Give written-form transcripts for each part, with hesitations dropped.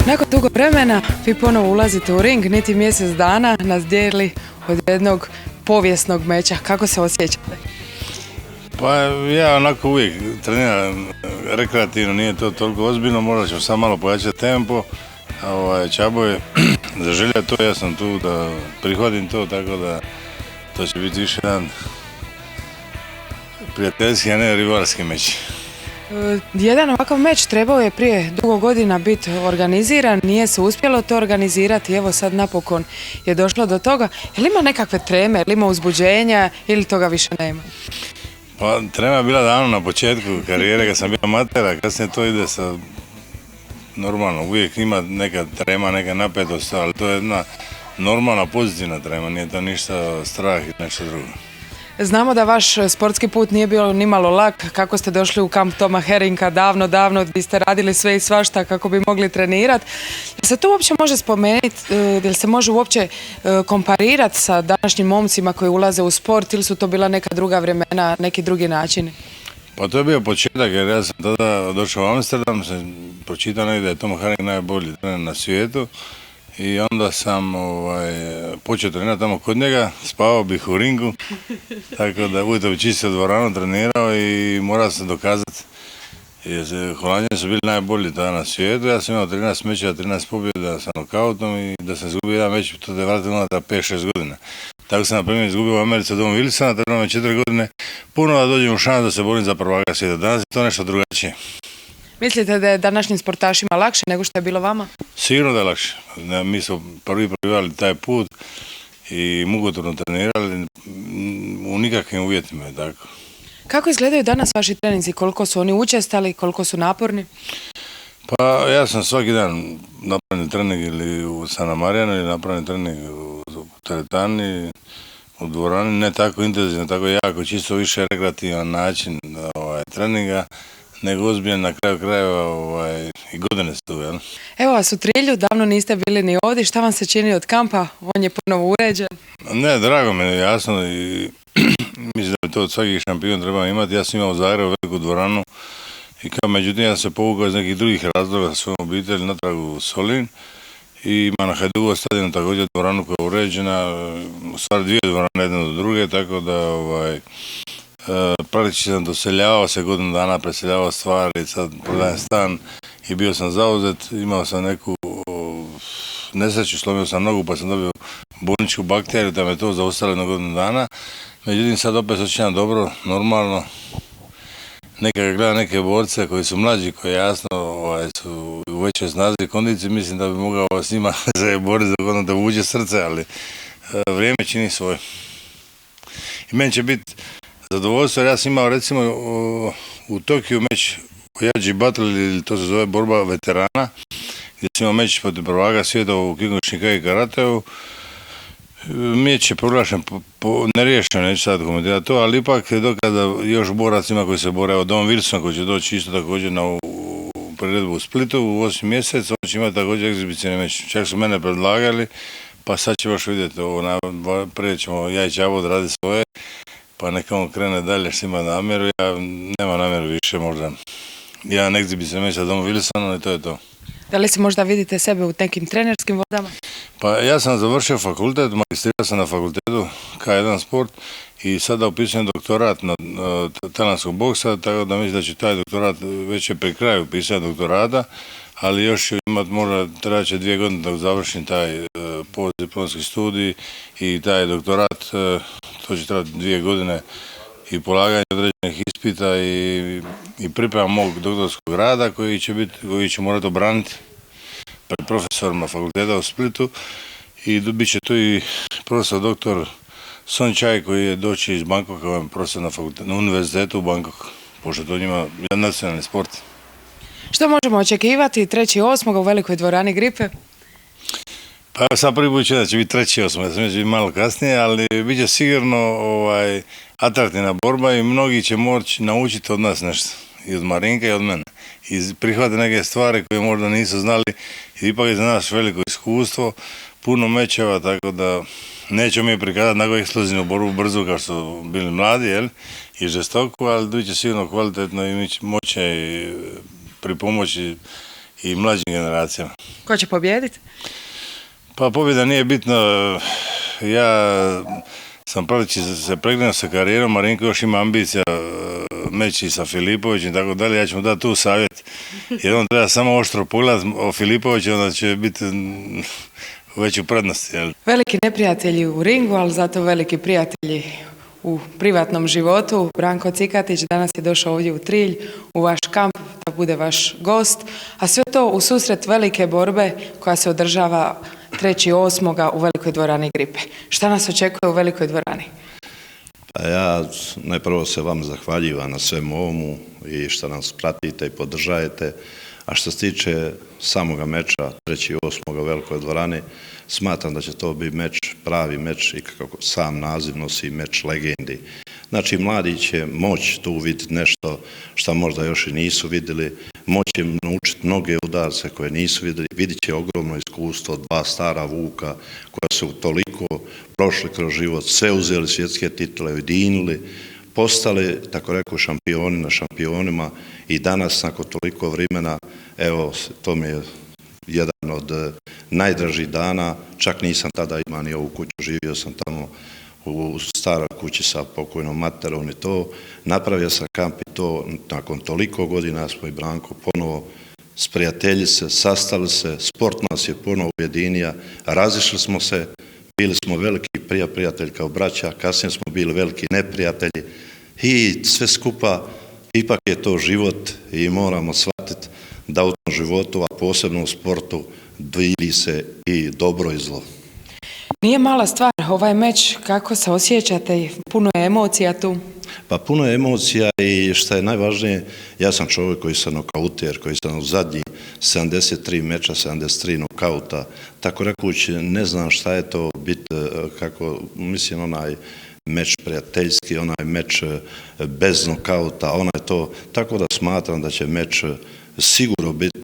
Nakon dugo vremena vi ponovo ulazite u ring, niti mjesec dana nas dijeli od jednog povijesnog meča. Kako se osjećate? Pa ja onako uvijek treniram rekreativno, nije to toliko ozbiljno, možda ću sam malo pojačati tempo. Čabo je zaželja to, ja sam tu da prihvatim to, tako da to će biti više jedan prijateljski, a ne rivalski meč. Jedan ovakav meč trebao je prije dugo godina biti organiziran, nije se uspjelo to organizirati, evo sad napokon je došlo do toga. Je li ima nekakve treme, je li ima uzbuđenja ili toga više nema? Pa trema je bila davno na početku karijere kad sam bio amater, a kasnije to ide sa normalno, uvijek ima neka trema, neka napetost, ali to je jedna normalna pozitivna trema, nije to ništa strah i nešto drugo. Znamo da vaš sportski put nije bio nimalo lak, kako ste došli u kamp Toma Herinka davno, gdje ste radili sve i svašta kako bi mogli trenirati. Jel se to uopće može spomenuti, jel se može uopće komparirati sa današnjim momcima koji ulaze u sport ili su to bila neka druga vremena, neki drugi načini? Pa to je bio početak jer ja sam tada došao u Amsterdam, sam pročitao negdje da je Tom Herink najbolji trener na svijetu. I onda sam počeo trenirati tamo kod njega, spavao bih u ringu, tako da ujutro bi čistio dvoranu, trenirao i morao sam dokazati. Jer Holanđani su bili najbolji tada na svijetu, ja sam imao 13 mečeva, 13 pobjeda sa nokautom i da sam izgubio jedan meč, to je vratilo unatrag 5-6 godina. Tako sam na primjer izgubio u Americi od Dom Wilsona, trenirao me 4 godine, puno da dođem u šansu da se borim za prvaka svijeta. Danas je to nešto drugačije. Mislite da je današnjim sportašima lakše nego što je bilo vama? Sigurno da je lakše. Mi smo prvi probivali taj put i mukotrpno trenirali u nikakvim uvjetima. Tako. Kako izgledaju danas vaši treninzi? Koliko su oni učestali, koliko su naporni? Pa ja sam svaki dan napravljen trening ili u Sana Marijanu ili napravljen trening u teretani, u dvorani, ne tako intenzivno, tako jako, čisto više rekreativan način treninga. Nego ozbiljan na kraju krajeva i godine su tu, jel? Evo vas u Trilju, davno niste bili ni ovdje, šta vam se čini od kampa? On je ponovo uređen. Ne, drago mi je, jasno i mislim da bi to od svakih šampion trebao imati. Ja sam imao u Zagrebu veliku dvoranu i međutim ja sam se povukao iz nekih drugih razloga sa svojom obitelji natrag u Solin i ima na Hajdukovom stadionu također dvoranu koja je uređena, u stvari dvije dvorane jedne do druge, tako da praktički sam doseljavao se godinu dana, preseljavao stvari, sad prodajem stan i bio sam zauzet, imao sam neku nesreću, slomio sam nogu pa sam dobio bolničku bakteriju da me to zaustavilo na godinu dana. Međutim sad opet osjećam dobro, normalno. Nekada gledam neke borce koji su mlađi, koji jasno su u većoj snazi i kondiciji, mislim da bi mogao s njima se boriti da uđe srce, ali vrijeme čini svoje. I meni će biti zadovoljstvo, jer ja sam imao recimo u Tokiju meč Ojađi Battle, ili to se zove borba veterana, gdje sam imao meč protiv prvaka svijeta u Kyokushinkai i karateu. Meč je proglašen neriješeno, neću sad komentirati to, ali ipak dokada još borac ima koji se bore, evo Dom Wilson koji će doći isto također na priredbu u Splitu u 8. mjesec, on će imati također egzibicijni meč. Čak su mene predlagali, pa sad će baš vidjeti ovo, prije ćemo ja i Čabo odraditi svoje. Pa neka on krene dalje što ima namjeru, ja nemam namjeru više možda. Ja ne egzibicijski meč sa Dom Wilsonom i to je to. Da li se možda vidite sebe u nekim trenerskim vodama? Pa ja sam završio fakultet, magistrirao sam na fakultetu K1 sport i sada upisujem doktorat na talijanskog boksa, tako da mislim da će taj doktorat već je pri kraju pisanja doktorata, ali još imat možda treće 2 godine dok završim taj postdiplomski studij i taj doktorat, to će trebati 2 godine i polaganje određenih ispita i priprema mog doktorskog rada koji će morati obraniti pred profesorima fakulteta u Splitu i bit će tu i profesor doktor Sončaj koji je doći iz Bangkoka, on je profesor na univerzitetu u Bangkoku, pošto to njima je nacionalni sport. Što možemo očekivati 3.8. u velikoj dvorani Gripe? Pa sad prvi put da će biti 3.8. ja sam će biti malo kasnije, ali bit će sigurno atraktivna borba i mnogi će moći naučiti od nas nešto, i od Marinka i od mene. I prihvati neke stvari koje možda nisu znali i ipak je za nas veliko iskustvo, puno mečeva, tako da nećemo mi prikazati nakon eksplozivnu borbu brzo kao što su bili mladi, jel? I žestoku, ali bit će sigurno kvalitetno i moće pripomoći i mlađim generacijama. Ko će pobijediti? Pa pobjeda nije bitno. Ja sam pravići se pregledao sa karijerom, Marinko još ima ambicija meći sa Filipovićem i tako dalje. Ja ću mu dati tu savjet, jer on treba samo oštro pogledat o Filipoviću, onda će biti već u prednosti. Jel? Veliki neprijatelji u ringu, ali zato veliki prijatelji u privatnom životu. Branko Cikatić danas je došao ovdje u Trilj, u vaš kamp, da bude vaš gost, a sve to u susret velike borbe koja se održava 3.8. u Velikoj dvorani Gripe. Šta nas očekuje u Velikoj dvorani? Pa ja najprvo se vam zahvaljivam na svemu ovomu i što nas pratite i podržajete. A što se tiče samoga meča 3.8. u Velikoj dvorani, smatram da će to biti meč, pravi meč i kako sam naziv nosi, meč legendi. Znači, mladi će moći tu vidjeti nešto što možda još i nisu vidjeli, moći naučiti mnoge udarce koje nisu vidjeli, vidjet će ogromno iskustvo dva stara Vuka koja su toliko prošli kroz život, sve uzeli svjetske titule, ujedinili, postali, tako rekao, šampioni na šampionima i danas, nakon toliko vremena, evo, to mi je jedan od najdražih dana, čak nisam tada imao ni ovu kuću, živio sam tamo u staroj kući sa pokojnom materom i to, napravio sam kamp i to, nakon toliko godina smo i Branko ponovo sprijatelji se, sastali se, sport nas je ponovo ujedinio, razišli smo se, bili smo veliki prijatelji kao braća, kasnije smo bili veliki neprijatelji i sve skupa, ipak je to život i moramo shvatiti da u tom životu, a posebno u sportu, dvili se i dobro i zlo. Nije mala stvar ovaj meč, kako se osjećate, puno je emocija tu. Pa puno je emocija i što je najvažnije, ja sam čovjek koji sam nokautijer, koji sam u zadnji 73 meča, 73 nokauta, tako rekući ne znam šta je to biti, kako mislim onaj meč prijateljski, onaj meč bez nokauta, onaj to, tako da smatram da će meč sigurno biti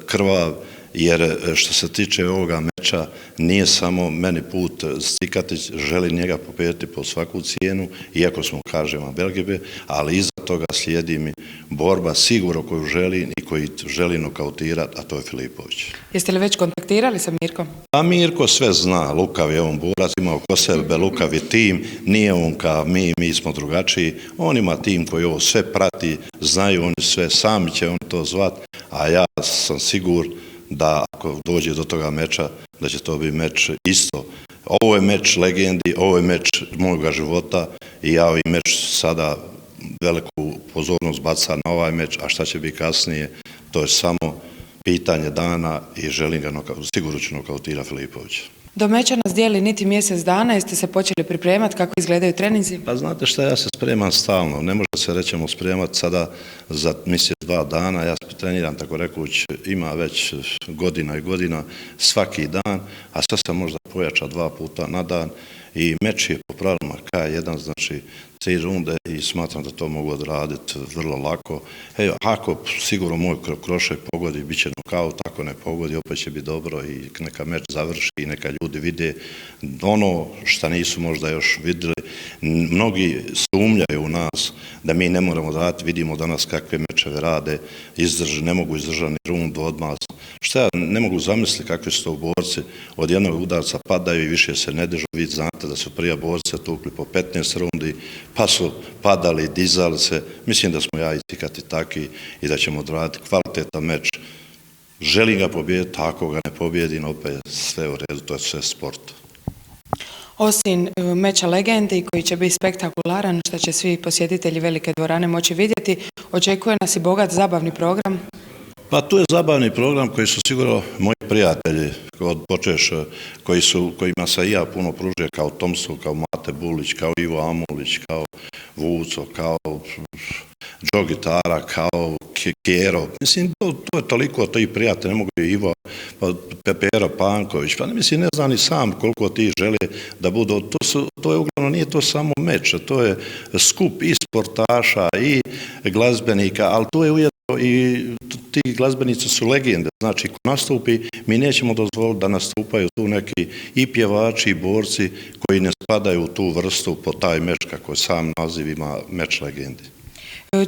krvav, jer što se tiče ovoga meča nije samo meni put Cikatić, želi njega pobijediti po svaku cijenu, iako smo kažemo Belgibe, ali iza toga slijedi mi borba sigurno koju želi i koji želi nokautirati, a to je Filipović. Jeste li već kontaktirali sa Mirkom? A Mirko sve zna, lukav je on borac, ima oko sebe lukav je tim, nije on kao mi smo drugačiji, on ima tim koji ovo sve prati, znaju oni sve, sami će on to zvat, a ja sam siguran da ako dođe do toga meča, da će to biti meč isto. Ovo je meč legendi, ovo je meč mojega života i ja ovaj meč sada veliku pozornost bacam na ovaj meč, a šta će biti kasnije, to je samo pitanje dana i želim ga sigurno ću nokautirati Filipovića. Do meča nas dijeli niti mjesec dana, jeste se počeli pripremati, kako izgledaju treninzi? Pa znate šta, ja se spremam stalno, ne može se rećemo spremati sada za mjesec, 2 dana, ja se treniram, tako rekuć, ima već godina i godina, svaki dan, a sad sam možda pojača 2 puta na dan i meč je po pravilima K1, znači 3 runde i smatram da to mogu odraditi vrlo lako. Evo, ako sigurno moj krošaj pogodi, bit će nokaut, ako ne pogodi, opet će biti dobro i neka meč završi i neka ljudi vide ono što nisu možda još vidjeli. Mnogi sumnjaju u nas da mi ne moramo raditi, vidimo danas kakve mečeve rade, ne mogu izdržati ni rundu odmah. Šta ja ne mogu zamisliti kakvi su to borci, od jednog udarca padaju i više se ne dižu, vi znate da su prije borce tukli po 15 rundi, pa su padali, dizali se, mislim da smo ja i Cikati taki i da ćemo odraditi kvalitetan meč. Želim ga pobijediti, ako ga ne pobijedim, opet sve u redu, to je sve sport. Osim meča legendi koji će biti spektakularan, što će svi posjetitelji Velike dvorane moći vidjeti, očekuje nas i bogat zabavni program. Pa tu je zabavni program koji su sigurno moji prijatelji, počeš, kojima sam i ja puno pružio, kao Tomsu, kao Mate Bulić, kao Ivo Amulić, kao Vuco, kao Joe Gitara, kao Kjero. Mislim, to je toliko tih prijatelja, ne mogu i Ivo, Pero Panković, pa mislim, ne znam ni sam koliko ti žele da budu. To je uglavnom, nije to samo meč, to je skup i sportaša i glazbenika, ali to je ujedno i ti glazbenici su legende, znači ko nastupi, mi nećemo dozvoliti da nastupaju tu neki i pjevači i borci koji ne spadaju u tu vrstu po taj meč, kako sam naziv ima, meč legendi.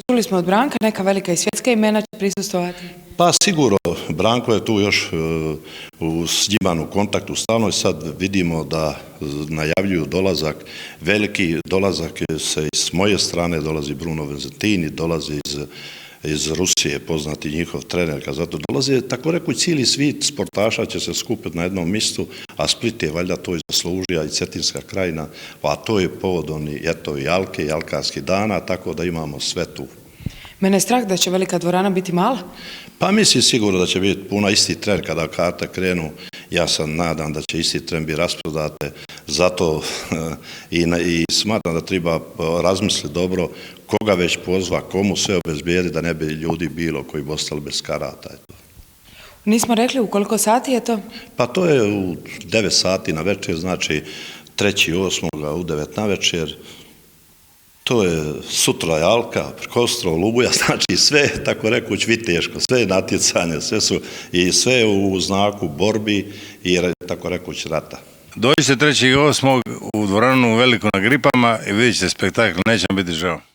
Čuli smo od Branka, neka velika i svjetska imena će prisustovati. Pa sigurno, Branko je tu još s njima u kontaktu stalno i sad vidimo da najavljuju dolazak, veliki dolazak se i s moje strane dolazi Bruno Vezentini, dolazi iz Rusije, poznati njihov trener, kad zato dolazi, tako reku cijeli svit sportaša će se skupiti na jednom mjestu, a Split je valjda to i zaslužio, i Cetinska krajina, pa to je povodom i Alke, i Alkarskih dana, tako da imamo sve tu. Mene je strah da će velika dvorana biti mala. Pa mislim sigurno da će biti puna isti tren kada karte krenu. Ja sam nadam da će isti tren biti rasprodate. Zato i smatram da treba razmisliti dobro koga već pozva, komu sve obezbijedi da ne bi ljudi bilo koji bi ostali bez karata. Nismo rekli u koliko sati je to? Pa to je u 9 sati na večer, znači 3.8. u 9 na večer. To je sutra je Alka, Kostro, Lubuja, znači sve, tako rekuć, viteško, sve natjecanje, sve je u znaku borbi i tako rekuć rata. Dođite 3.8. u dvoranu Veliku na Gripama i vidjet ćete spektakl, neće vam biti žao.